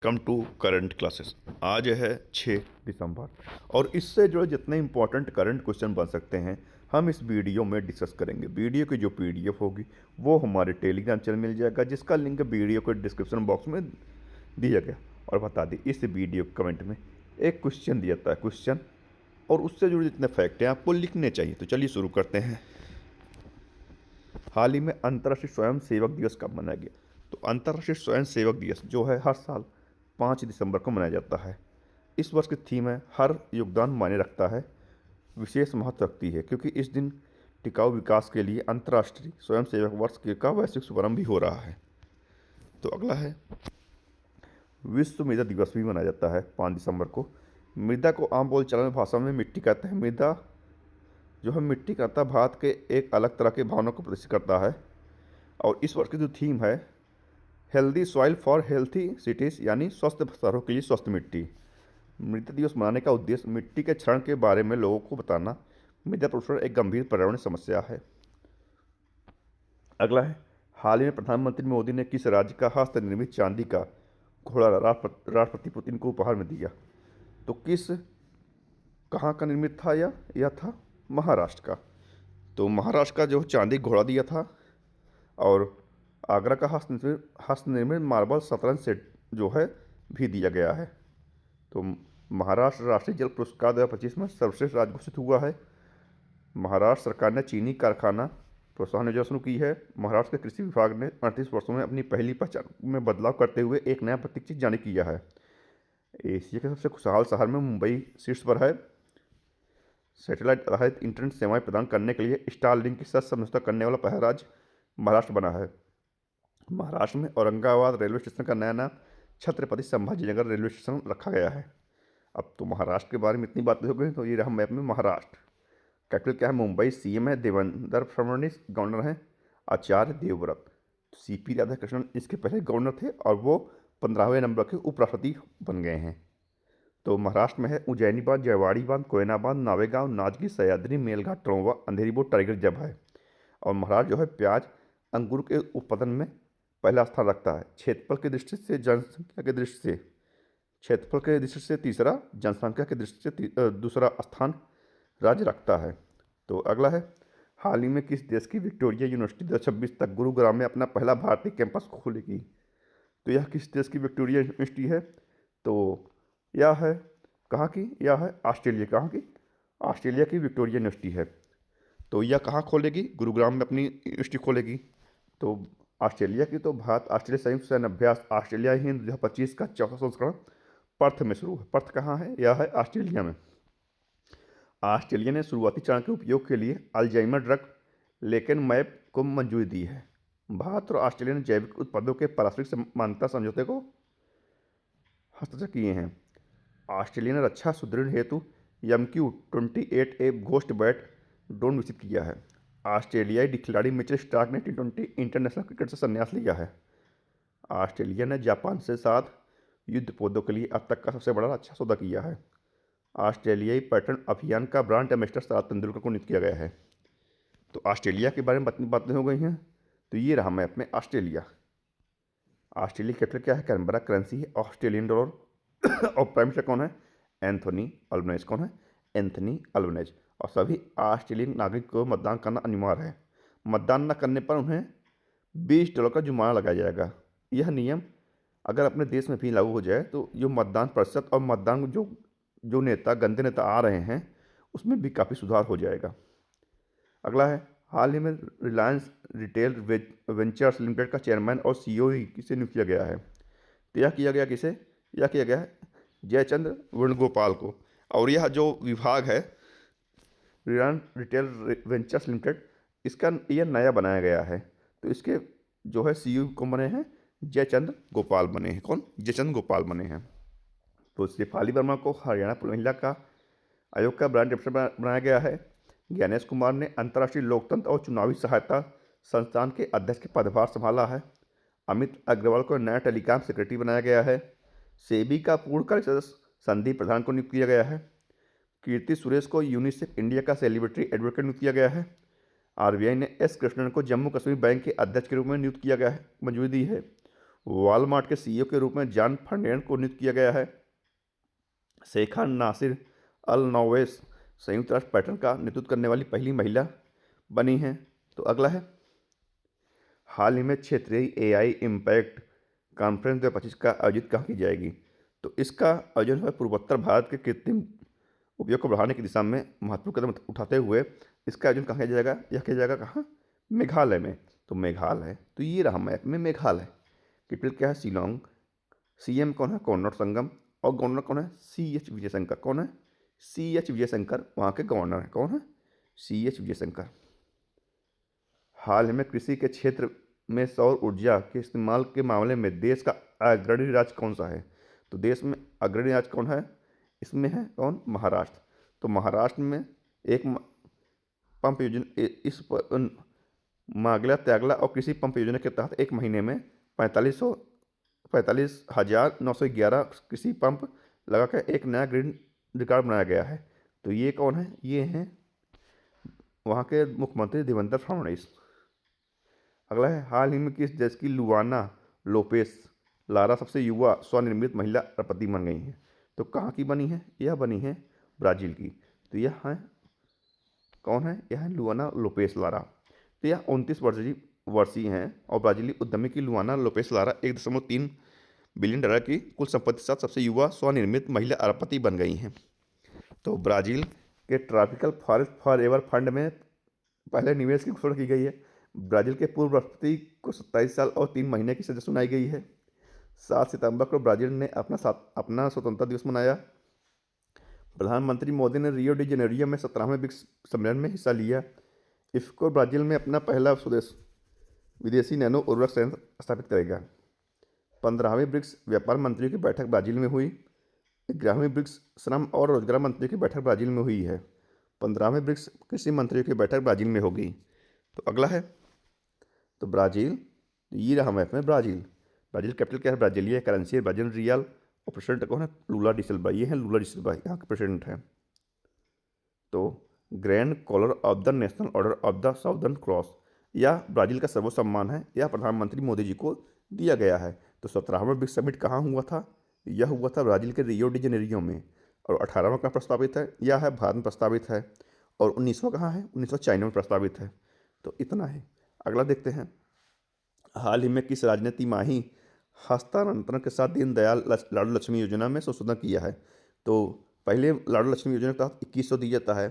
Come to current classes. आज है 6 दिसंबर और इससे जुड़े जितने इंपॉर्टेंट करंट क्वेश्चन बन सकते हैं हम इस वीडियो में डिस्कस करेंगे। वीडियो की जो पीडीएफ होगी वो हमारे टेलीग्राम चैनल मिल जाएगा, जिसका लिंक वीडियो के डिस्क्रिप्शन बॉक्स में दिया गया। और बता दें, इस वीडियो कमेंट में एक क्वेश्चन दिया था, क्वेश्चन और उससे जुड़े जितने फैक्ट हैं आपको लिखने चाहिए। तो चलिए शुरू करते हैं। हाल ही में अंतर्राष्ट्रीय स्वयं सेवक दिवस कब मनाया गया? तो अंतर्राष्ट्रीय स्वयं सेवक दिवस जो है हर साल 5 दिसंबर को मनाया जाता है। इस वर्ष की थीम है हर योगदान मायने रखता है। विशेष महत्व रखती है क्योंकि इस दिन टिकाऊ विकास के लिए अंतर्राष्ट्रीय स्वयंसेवक वर्ष का वैश्विक शुभारंभ भी हो रहा है। तो अगला है, विश्व मृदा दिवस भी मनाया जाता है 5 दिसंबर को। मृदा को आम बोलचाल भाषा में मिट्टी कहते हैं। मृदा जो है मिट्टी कहता है भारत के एक अलग तरह के भावना को प्रदर्शित करता है। और इस वर्ष की जो थीम है healthy soil for healthy cities, यानी स्वस्थ शहरों के लिए स्वस्थ मिट्टी। मृदा दिवस मनाने का उद्देश्य मिट्टी के क्षरण के बारे में लोगों को बताना। मृदा प्रदूषण एक गंभीर पर्यावरणीय समस्या है। अगला है, हाल ही में प्रधानमंत्री मोदी ने किस राज्य का हस्त निर्मित चांदी का घोड़ा राष्ट्रपति पुतिन को उपहार में दिया? तो किस कहाँ का निर्मित था? यह था महाराष्ट्र का। तो महाराष्ट्र का जो चांदी घोड़ा दिया था। और आगरा का हस्त निर्मित मार्बल शतरंज सेट जो है भी दिया गया है। तो महाराष्ट्र राष्ट्रीय जल पुरस्कार 2025 में सर्वश्रेष्ठ राज्य घोषित हुआ है। महाराष्ट्र सरकार ने चीनी कारखाना प्रोत्साहन योजना शुरू की है। महाराष्ट्र के कृषि विभाग ने 38 वर्षों में अपनी पहली पहचान में बदलाव करते हुए एक नया प्रतीक चिन्ह जारी किया है। एशिया के सबसे खुशहाल शहर में मुंबई शीर्ष पर है। सैटेलाइट आधारित इंटरनेट सेवाएं प्रदान करने के लिए स्टारलिंक के साथ समझौता करने वाला पहला राज्य महाराष्ट्र बना है। महाराष्ट्र में औरंगाबाद रेलवे स्टेशन का नया नाम छत्रपति संभाजीनगर रेलवे स्टेशन रखा गया है। अब तो महाराष्ट्र के बारे में इतनी बातें हो गई, तो ये रहा मैप में महाराष्ट्र। कैपिटल क्या है? मुंबई। सीएम है देवेंद्र फडणवीस, गवर्नर हैं आचार्य देवव्रत। सीपी राधाकृष्णन इसके पहले गवर्नर थे और वो 15वें नंबर के उपराष्ट्रपति बन गए हैं। तो महाराष्ट्र में है उज्जैनी बांध, जयवाड़ी बांध, कोयना बांध, नावेगांव, नाजगी, सह्याद्री, मेलघाट, ट्रोवा, अंधेरी बोट, टाइगर जब है। और महाराष्ट्र जो है प्याज अंगूर के उत्पादन में पहला स्थान रखता है। क्षेत्रफल की दृष्टि से, जनसंख्या की दृष्टि से, क्षेत्रफल के दृष्टि से तीसरा, जनसंख्या की दृष्टि से दूसरा स्थान राज्य रखता है। तो अगला है, हाल ही में किस देश की विक्टोरिया यूनिवर्सिटी 2026 तक गुरुग्राम में अपना पहला भारतीय कैंपस खोलेगी? तो यह किस देश की विक्टोरिया यूनिवर्सिटी है? तो यह है कहाँ की? यह है ऑस्ट्रेलिया। कहाँ की? ऑस्ट्रेलिया की विक्टोरिया यूनिवर्सिटी है। तो यह कहाँ खोलेगी? गुरुग्राम में अपनी यूनिवर्सिटी खोलेगी। तो ऑस्ट्रेलिया की तो भारत ऑस्ट्रेलिया संयुक्त सैन्य अभ्यास ऑस्ट्रेलिया हिंद 2025 का चौथा संस्करण पर्थ में शुरू है। पर्थ कहाँ है? यह है ऑस्ट्रेलिया में। ऑस्ट्रेलिया ने शुरुआती चरण के उपयोग के लिए अल्जाइमर ड्रग लेकेन मैप को मंजूरी दी है। भारत और ऑस्ट्रेलिया ने जैविक उत्पादों के पारस्परिक मान्यता समझौते को हस्ताक्षर किए हैं। ऑस्ट्रेलिया ने रक्षा सुदृढ़ हेतु MQ-28A घोस्ट बैट ड्रोन विकसित किया है। ऑस्ट्रेलियाई खिलाड़ी मिचेल स्टार्क ने T20 इंटरनेशनल क्रिकेट से संन्यास लिया है। ऑस्ट्रेलिया ने जापान से 7 युद्ध पौधों के लिए अब तक का सबसे बड़ा रक्षा सौदा किया है। ऑस्ट्रेलियाई पर्यटन अभियान का ब्रांड एम्बेसडर सचिन तेंदुलकर को नियुक्त किया गया है। तो ऑस्ट्रेलिया के बारे में बातें हो गई हैं। तो ये रहा मैप में ऑस्ट्रेलिया। ऑस्ट्रेलिया कैपिटल क्या है? कैनबरा। करेंसी है ऑस्ट्रेलियन डॉलर। और प्राइम मिनिस्टर कौन है? एंथोनी अल्बनेज। कौन है? एंथोनी अल्बनेज। और सभी ऑस्ट्रेलियन नागरिक को मतदान करना अनिवार्य है। मतदान न करने पर उन्हें $20 का जुर्माना लगाया जाएगा। यह नियम अगर अपने देश में भी लागू हो जाए तो जो मतदान प्रतिशत और मतदान जो जो नेता गंदे नेता आ रहे हैं उसमें भी काफ़ी सुधार हो जाएगा। अगला है, हाल ही में रिलायंस रिटेल वेंचर्स लिमिटेड का चेयरमैन और CEO किसे नियुक्त किया गया है? तो यह किया गया किसे? यह किया गया है जयचंद्र वेणुगोपाल को। और यह जो विभाग है रिलायंस रिटेल वेंचर्स लिमिटेड, इसका यह नया बनाया गया है। तो इसके जो है CEO कौन बने हैं? जयचंद्र गोपाल बने हैं। कौन? जयचंद्र गोपाल बने हैं। तो शेफाली वर्मा को हरियाणा महिला का आयोग का ब्रांड एम्बेसडर बनाया गया है। ज्ञानेश कुमार ने अंतर्राष्ट्रीय लोकतंत्र और चुनावी सहायता संस्थान के अध्यक्ष के पदभार संभाला है। अमित अग्रवाल को नया टेलीकॉम सेक्रेटरी बनाया गया है। सेबी का पूर्णकालिक सदस्य संदीप प्रधान को नियुक्त किया गया है। कीर्ति सुरेश को यूनिसेफ इंडिया का सेलिब्रिटी एडवोकेट नियुक्त किया गया है। आरबीआई ने एस कृष्णन को जम्मू कश्मीर बैंक के अध्यक्ष के रूप में नियुक्त किया गया है, मंजूरी दी है। वॉलमार्ट के सीईओ के रूप में जॉन फर्नांडिस को नियुक्त किया गया है। शेखा नासिर अल नोवेस संयुक्त राष्ट्र पैटर्न का नेतृत्व करने वाली पहली महिला बनी हैं। तो अगला है, हाल ही में क्षेत्रीय एआई इम्पैक्ट कॉन्फ्रेंस 2025 का आयोजित कहाँ की जाएगी? तो इसका आयोजन है पूर्वोत्तर भारत के कृत्रिम उपयोग को बढ़ाने की दिशा में महत्वपूर्ण कदम उठाते हुए इसका आयोजन कहाँ किया जाएगा? यह किया जाएगा कहाँ? मेघालय में। तो मेघालय, तो ये रहा मैप में मेघालय। कैपिटल क्या है? शिलोंग। सीएम कौन है? कोनराड संगम। और गवर्नर कौन है? CH विजयशंकर। कौन है? CH विजयशंकर वहाँ के गवर्नर हैं। कौन है? CH विजयशंकर। हाल ही में कृषि के क्षेत्र में सौर ऊर्जा के इस्तेमाल के मामले में देश का अग्रणी राज्य कौन सा है? तो देश में अग्रणी राज्य कौन है? इसमें है कौन? महाराष्ट्र। तो महाराष्ट्र में एक पंप योजना, इस मागला त्यागला और कृषि पंप योजना के तहत एक महीने में 45,911 कृषि पंप लगाकर एक नया ग्रीन रिकॉर्ड बनाया गया है। तो ये कौन है? ये हैं वहाँ के मुख्यमंत्री देवेंद्र फडणवीस। अगला है, हाल ही में किस देश की लुआना लोपेस लारा सबसे युवा स्वनिर्मित महिला राष्ट्रपति बन गई हैं? तो कहाँ की बनी है? यह बनी है ब्राज़ील की। तो यह है कौन है? यह है लुआना लोपेस लारा। तो यह 29 वर्षीय हैं और ब्राज़ीली उद्यमी की लुआना लोपेस लारा $1.3 बिलियन की कुल संपत्ति के साथ सबसे युवा स्वनिर्मित महिला राष्ट्रपति बन गई हैं। तो ब्राज़ील के ट्रॉपिकल फॉरेस्ट फॉरएवर फंड में पहले निवेश की घोषणा की गई है। ब्राज़ील के पूर्व राष्ट्रपति को 27 साल और 3 महीने की सजा सुनाई गई है। 7 सितंबर को ब्राज़ील ने अपना स्वतंत्रता दिवस मनाया। प्रधानमंत्री मोदी ने रियो डी जेनेरियो में 17वें ब्रिक्स सम्मेलन में हिस्सा लिया। इफ्को ब्राज़ील में अपना पहला विदेशी नैनो उर्वरक संयंत्र स्थापित करेगा। 15वीं ब्रिक्स व्यापार मंत्रियों की बैठक ब्राज़ील में हुई। 11वीं ब्रिक्स श्रम और रोजगार मंत्रियों की बैठक ब्राज़ील में हुई है। 15वें ब्रिक्स कृषि मंत्रियों की बैठक ब्राज़ील में होगी। तो अगला है, तो ब्राज़ील, ये रहा मैप में ब्राज़ील। ब्राज़ील कैपिटल क्या है? ब्राज़ीलिया। करेंसी है ब्राज़ील रियल। और प्रेसिडेंट कौन है? लूला डी सिल्वा। ये हैं लूला डी सिल्वा, यहाँ के प्रेसिडेंट हैं। तो grand collar of the national order of the southern cross, यह ब्राज़ील का सर्वोच्च सम्मान है। यह प्रधानमंत्री मोदी जी को दिया गया है। तो 17वां ब्रिक्स समिट कहाँ हुआ था? यह हुआ था ब्राज़ील के रियो डी जेनेरियो में। और 18वां कहाँ प्रस्तावित है? यह है भारत में प्रस्तावित है। और 19वां कहाँ है? 19वां चाइना में प्रस्तावित है। तो इतना है। अगला देखते हैं, हाल ही में किस राज्य ने तिमाही हस्तांतरण के साथ दीनदयाल लाडू लक्ष्मी योजना में संशोधन किया है? तो पहले लाडू लक्ष्मी योजना के तहत 2100 दिया जाता है,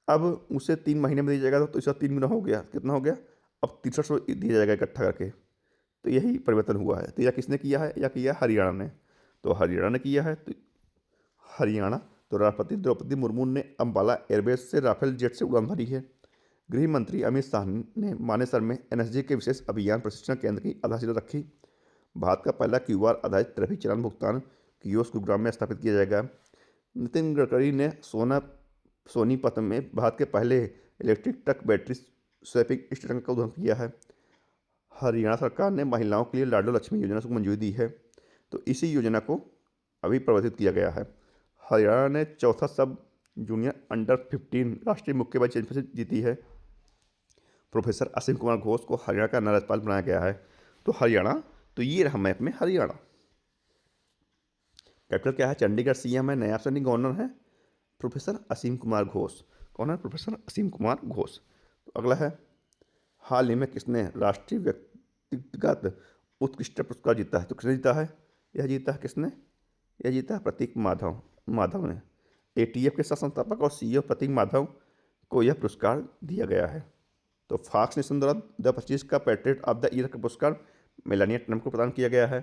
अब उसे 3 महीने में दिया जाएगा। तो इसका 3 गुना हो गया। कितना हो गया? अब 6300 दिया जाएगा इकट्ठा करके। तो यही परिवर्तन हुआ है। तो यह किसने किया है? यह किया हरियाणा ने। तो हरियाणा ने किया है। तो हरियाणा, तो राष्ट्रपति द्रौपदी मुर्मू ने अम्बाला एयरबेस से राफेल जेट से उड़ान भरी है। गृह मंत्री अमित शाह ने मानेसर में एनएसजी के विशेष अभियान प्रशिक्षण केंद्र की आधारशिला रखी। भारत का पहला क्यूआर आधारित ट्रैफिक चालान भुगतान कियोस्क गुरुग्राम में स्थापित किया जाएगा। नितिन गडकरी ने सोनीपत में भारत के पहले electric truck battery swapping station का उद्घाटन किया है। हरियाणा सरकार ने महिलाओं के लिए लाडो लक्ष्मी योजना को मंजूरी दी है। तो इसी योजना को अभी प्रवर्तित किया गया है। हरियाणा ने चौथा सब जूनियर अंडर 15 राष्ट्रीय मुक्केबाजी चैंपियनशिप जीती है। प्रोफेसर असीम कुमार घोष को हरियाणा का नया राज्यपाल बनाया गया है। तो हरियाणा, तो ये रहा मैप में हरियाणा। कैपिटल क्या है? चंडीगढ़। सीएम है नया सैनिक। गवर्नर है प्रोफेसर असीम कुमार घोष। कौन है? प्रोफेसर असीम कुमार घोष। तो अगला है, हाल ही में किसने राष्ट्रीय व्यक्तिगत उत्कृष्ट पुरस्कार जीता है? तो किसने जीता है? यह जीता है किसने? यह जीता है प्रतीक माधव ने। एटीएफ के संस्थापक और सीईओ प्रतीक माधव को यह पुरस्कार दिया गया है। तो फॉक्स नेशन द्वारा 2025 का पेट्रियट ऑफ द ईयर का पुरस्कार मेलानिया ट्रम्प को प्रदान किया गया है।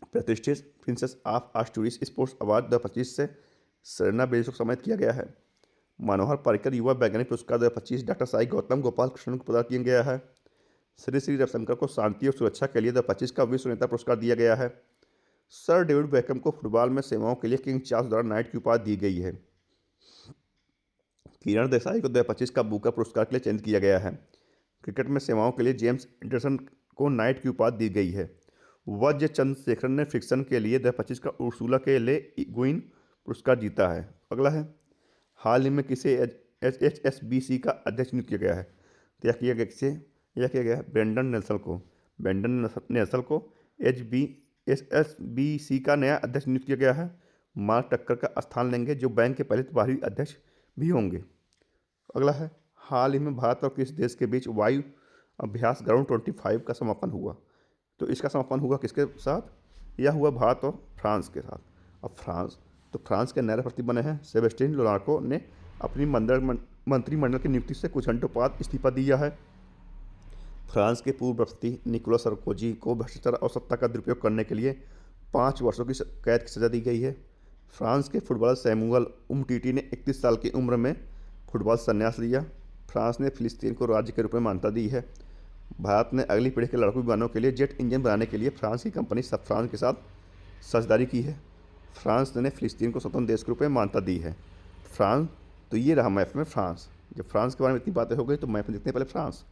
प्रतिष्ठित प्रिंसेस ऑफ आस्टूरियस स्पोर्ट्स अवार्ड 2025 से सेरेना विलियम्स को सम्मानित किया गया है। मनोहर पर्रिकर युवा वैज्ञानिक पुरस्कार 2025 डॉक्टर साई गौतम गोपाल कृष्णन को प्रदान किया गया है। श्री श्री रविशंकर को शांति और सुरक्षा के लिए 2025 का विश्व नेता पुरस्कार दिया गया है। सर डेविड बेकहम को फुटबॉल में सेवाओं के लिए किंग चार्ल्स द्वारा नाइट की उपाधि दी गई है। किरण देसाई को 2025 का बुकर पुरस्कार के लिए चयनित किया गया है। क्रिकेट में सेवाओं के लिए जेम्स एंडरसन को नाइट की उपाधि दी गई है। वज्र चंद्रशेखरन ने फिक्शन के लिए 2025 का उर्सुला के लिए गुइन पुरस्कार जीता है। अगला है, हाल ही में किसे HSBC का अध्यक्ष नियुक्त किया गया है? तो यह किया गया किसे? यह किया गया ब्रेंडन नेल्सन को। ब्रेंडन नेसल को HBSSBC का नया अध्यक्ष नियुक्त किया गया है। मार्क टक्कर का स्थान लेंगे, जो बैंक के पहले प्रभारी अध्यक्ष भी होंगे। अगला है, हाल ही में भारत और किस देश के बीच वायु अभ्यास ग्राउंड 25 का समापन हुआ? तो इसका समापन हुआ किसके साथ? यह हुआ भारत और फ्रांस के साथ। अब फ्रांस के नए राष्ट्रपति बने हैं सेबेस्टियन लोनार्को ने अपनी मंत्रिमंडल की नियुक्ति से कुछ घंटों बाद इस्तीफा दिया है। फ्रांस के पूर्व राष्ट्रपति निकोलस सरकोजी को भ्रष्टाचार और सत्ता का दुरुपयोग करने के लिए 5 वर्षों की कैद की सजा दी गई है। फ्रांस के फुटबॉलर सैमुअल उमटीटी ने 31 साल की उम्र में फुटबॉल संन्यास लिया। फ्रांस ने फिलिस्तीन को राज्य के रूप में मान्यता दी है। भारत ने अगली पीढ़ी के लड़ाकू विमानों के लिए जेट इंजन बनाने के लिए फ्रांस की कंपनी सफ्रान के साथ साझेदारी की है। फ्रांस ने फिलिस्तीन को स्वतंत्र देश के रूप में मान्यता दी है। फ्रांस, तो ये रहा मैप में फ्रांस। जब फ्रांस के बारे में इतनी बातें हो गई तो मैप में देखते हैं पहले फ्रांस।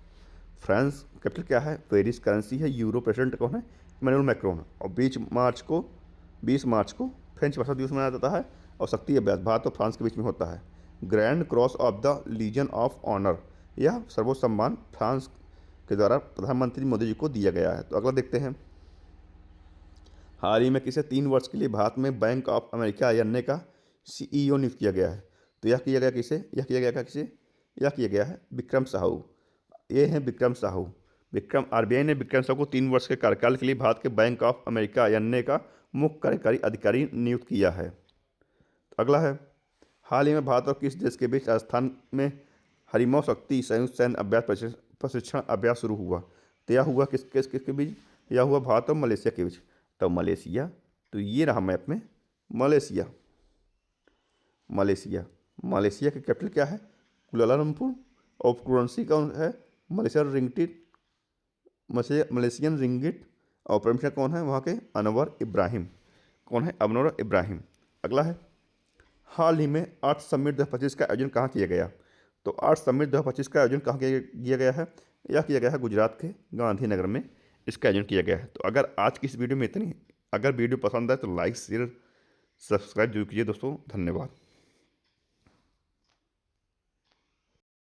फ्रांस कैपिटल क्या है? पेरिस। करेंसी है यूरो। प्रेसिडेंट कौन है? Emmanuel Macron. और 20 मार्च को फ्रेंच भाषा दिवस मनाया जाता है और शक्ति अभ्यास भारत और फ्रांस के बीच में होता है। Grand cross of the legion of honour, यह सर्वोच्च सम्मान फ्रांस के द्वारा प्रधानमंत्री मोदी जी को दिया गया है। तो अगला देखते हैं, हाल ही में किसे 3 वर्ष के लिए भारत में बैंक ऑफ अमेरिका INA का CEO नियुक्त किया गया है? तो यह किया गया किसे? यह किया गया है विक्रम साहू। ये हैं विक्रम साहू। RBI ने विक्रम साहू को 3 वर्ष के कार्यकाल के लिए भारत के बैंक ऑफ अमेरिका INA का मुख्य कार्यकारी अधिकारी नियुक्त किया है। तो अगला है, हाल ही में भारत और किस देश के बीच राजस्थान में हरिमौ शक्ति संयुक्त सैन्य अभ्यास प्रशिक्षण अभ्यास शुरू हुआ? तो यह हुआ किसके बीच? यह हुआ भारत और मलेशिया के बीच। तो मलेशिया, तो ये रहा मैप में मलेशिया। मलेशिया की कैपिटल क्या है? कुआलालंपुर। और करेंसी कौन है? Malaysian ringgit. और प्राइम मिनिस्टर कौन है वहाँ के? अनवर इब्राहिम। कौन है? अनवर इब्राहिम। अगला है, हाल ही में आर्थ समिट 2025 का आयोजन कहाँ किया गया? तो आर्थ समिट 2025 का आयोजन कहाँ किया गया है? यह किया गया है गुजरात के गांधीनगर में इसका आयोजन किया गया है। तो अगर आज की इस वीडियो में इतनी, अगर वीडियो पसंद आए तो लाइक शेयर सब्सक्राइब जरूर कीजिए दोस्तों। धन्यवाद।